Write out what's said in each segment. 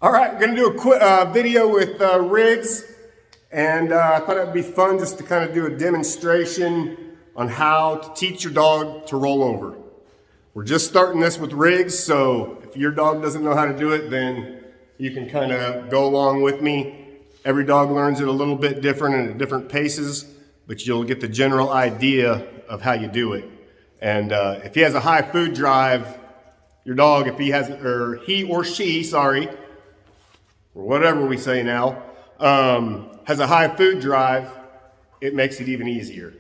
All right, we're gonna do a quick video with Riggs, and I thought it'd be fun just to kind of do a demonstration on how to teach your dog to roll over. We're just starting this with Riggs, so if your dog doesn't know how to do it, then you can kind of go along with me. Every dog learns it a little bit different and at different paces, but you'll get the general idea of how you do it. And if he has a high food drive, your dog, if he has, or he or she, sorry, or whatever we say now, has a high food drive, it makes it even easier.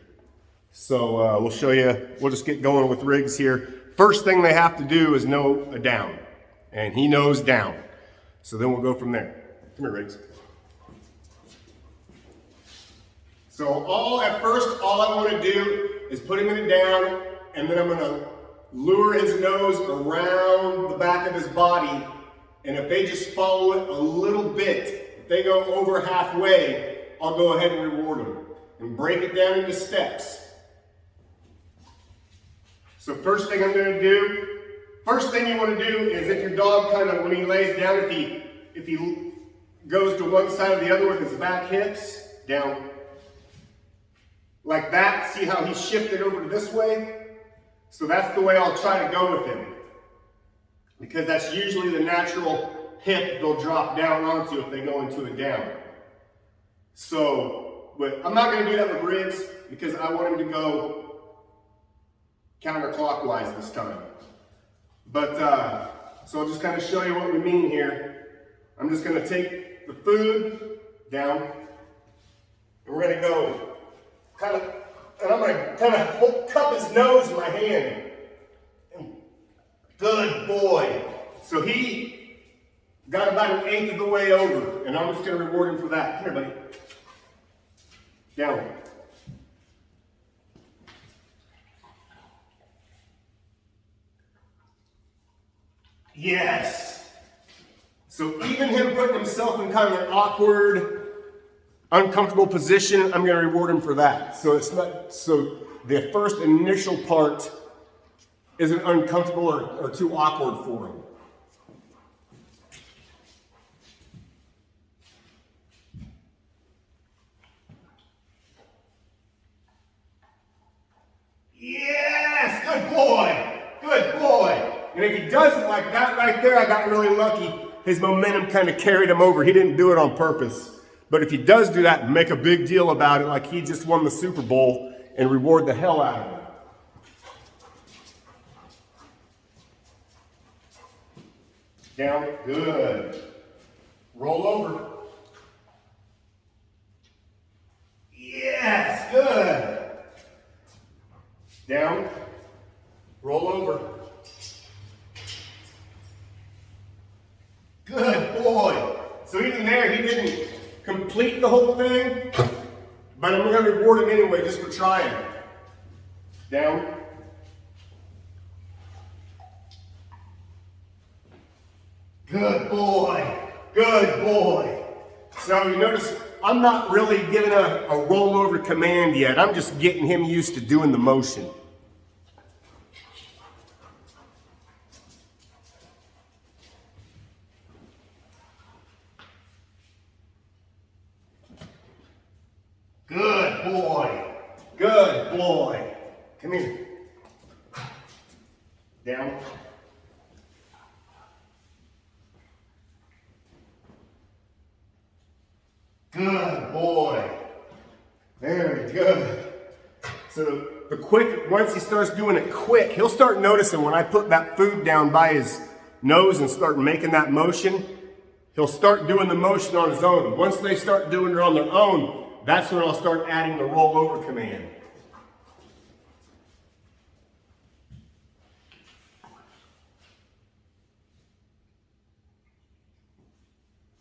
So we'll show you, we'll just get going with Riggs here. First thing they have to do is know a down, and he knows down. So then we'll go from there. Come here, Riggs. So at first, all I want to do is put him in a down, and then I'm going to lure his nose around the back of his body. And if they just follow it a little bit, if they go over halfway, I'll go ahead and reward them and break it down into steps. So first thing I'm going to do, first thing you want to do is if your dog kind of, when he lays down, if he goes to one side or the other with his back hips, down. Like that, see how he shifted over to this way? So that's the way I'll try to go with him. Because that's usually the natural hip they'll drop down onto if they go into a down. So, but I'm not going to do that with Riggs because I want him to go counterclockwise this time. But, so I'll just kind of show you what we mean here. I'm just going to take the food down, and we're going to go kind of, and I'm going to kind of cup his nose in my hand. Good boy. So he got about 1/8 of the way over, and I'm just going to reward him for that. Come here, buddy. Down. Yes. So even him putting himself in kind of an awkward, uncomfortable position, I'm going to reward him for that. So it's not, so the first initial part isn't uncomfortable or too awkward for him. Yes, good boy, good boy. And if he does it like that right there, I got really lucky. His momentum kind of carried him over. He didn't do it on purpose. But if he does do that, make a big deal about it like he just won the Super Bowl and reward the hell out of him. Down, good. Roll over. Yes, good. Down, roll over. Good boy. So even there, he didn't complete the whole thing, but I'm going to reward him anyway just for trying. Down. Good boy, good boy. So you notice I'm not really giving a rollover command yet. I'm just getting him used to doing the motion. Good boy, good boy. Come here. Down. Good boy. Very good. So once he starts doing it quick, he'll start noticing when I put that food down by his nose and start making that motion, he'll start doing the motion on his own. Once they start doing it on their own, that's when I'll start adding the rollover command.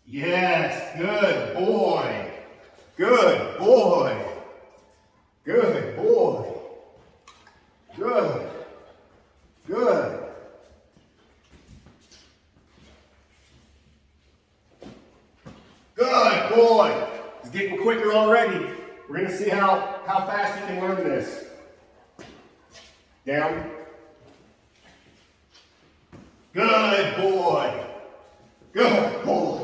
Yes, good boy. Good boy. Good boy. Good. Good. Good boy. He's getting quicker already. We're going to see how fast he can learn this. Down. Good boy. Good boy.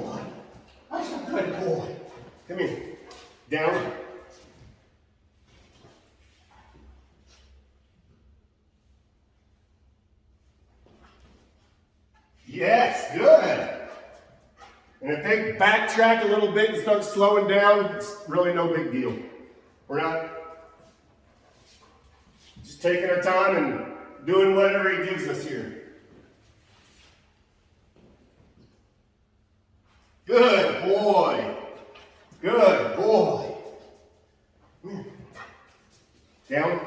And if they backtrack a little bit and start slowing down, it's really no big deal. We're not just taking our time and doing whatever he gives us here. Good boy. Good boy. Down.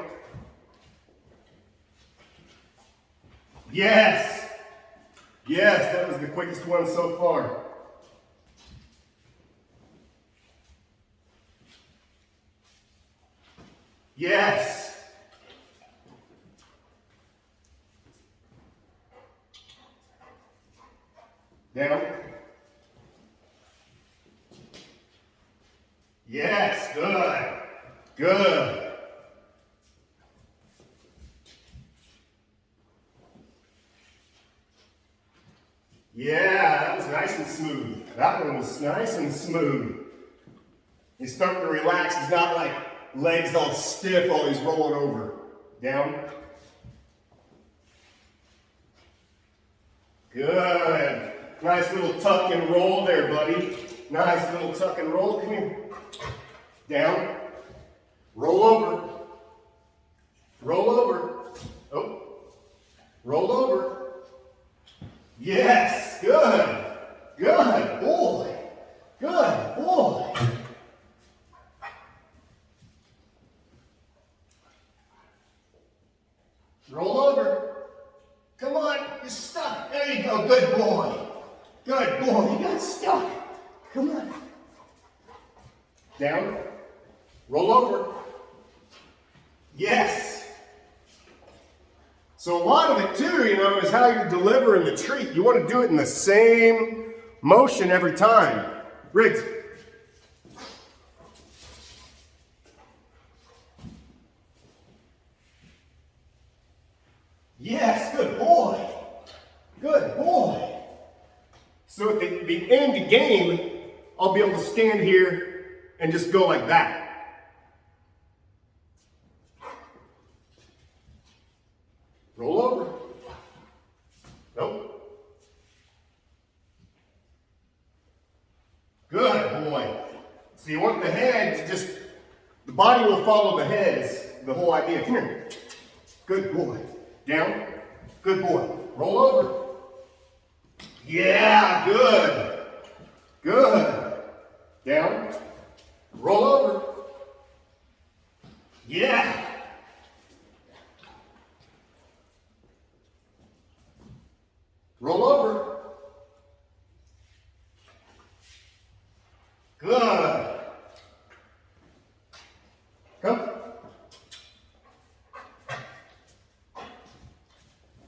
Yes. Yes, that was the quickest one so far. Yes. Down. Yes, good. Good. Yeah, that was nice and smooth. That one was nice and smooth. He's starting to relax. He's not like legs all stiff while he's rolling over. Down. Good. Nice little tuck and roll there, buddy. Nice little tuck and roll. Come here. Down. Roll over. Roll over. Oh. Roll over. Yes. Good. Good boy. Good boy. Roll over. Come on. You're stuck. There you go. Good boy. Good boy. You got stuck. Come on. Down. Roll over. Yes. So a lot of it too, is how you're delivering the treat. You want to do it in the same motion every time. Riggs. Yes, good boy. Good boy. So at the end of the game, I'll be able to stand here and just go like that. Roll over. Nope. Good boy. So you want the head to just, the body will follow the head is the whole idea. Come here. Good boy. Down. Good boy. Roll over. Yeah, good. Good. Down. Roll over. Yeah. Roll over. Good. Come.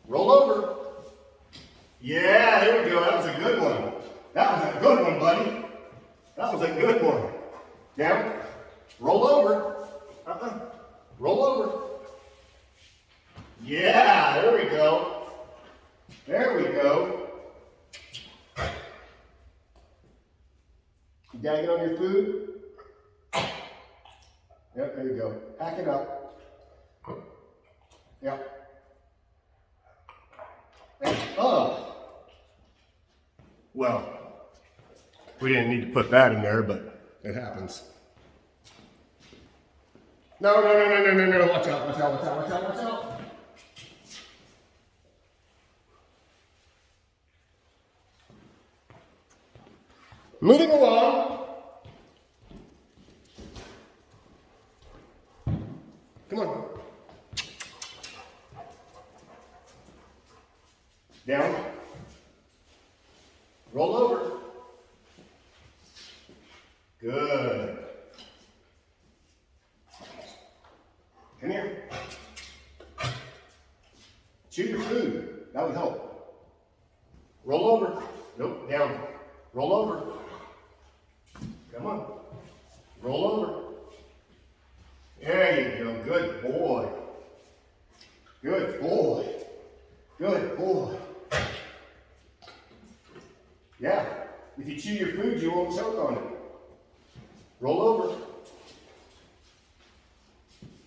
Roll over. Yeah, there we go. That was a good one. That was a good one, buddy. That was a good one. Down. Roll over. Roll over. Yeah, there we go. There we go. You gagging on your food? Yep, there you go. Pack it up. Yep. Oh. Well, we didn't need to put that in there, but it happens. No. Watch out. Moving along. Come on. Down. Roll over. Good. Come here. Chew your food. That would help. Roll over. Nope, down. Roll over. Come on. Roll over. There you go. Good boy. Good boy. Good boy. Yeah. If you chew your food, you won't choke on it. Roll over.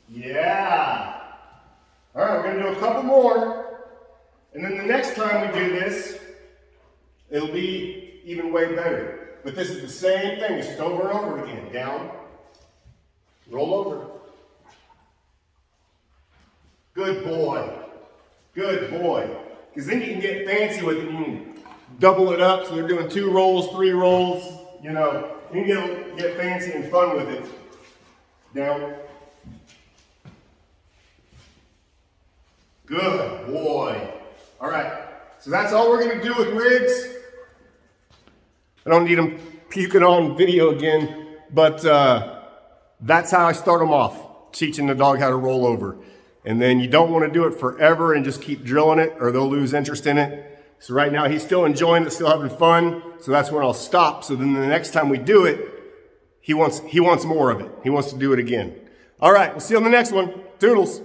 Yeah. All right, we're going to do a couple more. And then the next time we do this, it'll be even way better. But this is the same thing, it's just over and over again. Down, roll over. Good boy. Good boy. Because then you can get fancy with it. You can double it up so they're doing 2 rolls, 3 rolls. You know, you can get fancy and fun with it. Down. Good boy. All right. So that's all we're going to do with rigs. I don't need them puking on video again, but that's how I start them off, teaching the dog how to roll over. And then you don't want to do it forever and just keep drilling it or they'll lose interest in it. So right now he's still enjoying it, still having fun. So that's when I'll stop. So then the next time we do it, he wants more of it. He wants to do it again. All right, we'll see you on the next one. Toodles.